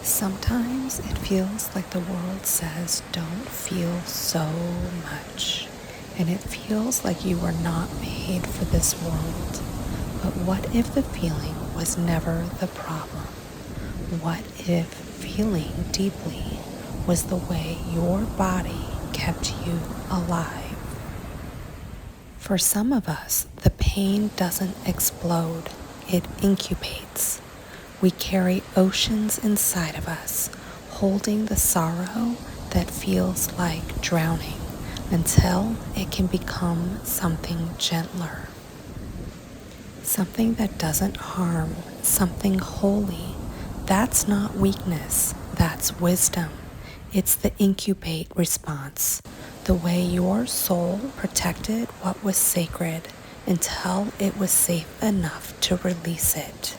Sometimes it feels like the world says, don't feel so much. And it feels like you were not made for this world. But what if the feeling was never the problem? What if feeling deeply was the way your body kept you alive? For some of us, the pain doesn't explode, it incubates. We carry oceans inside of us, holding the sorrow that feels like drowning until it can become something gentler. Something that doesn't harm, something holy. That's not weakness, that's wisdom. It's the incubate response, the way your soul protected what was sacred until it was safe enough to release it.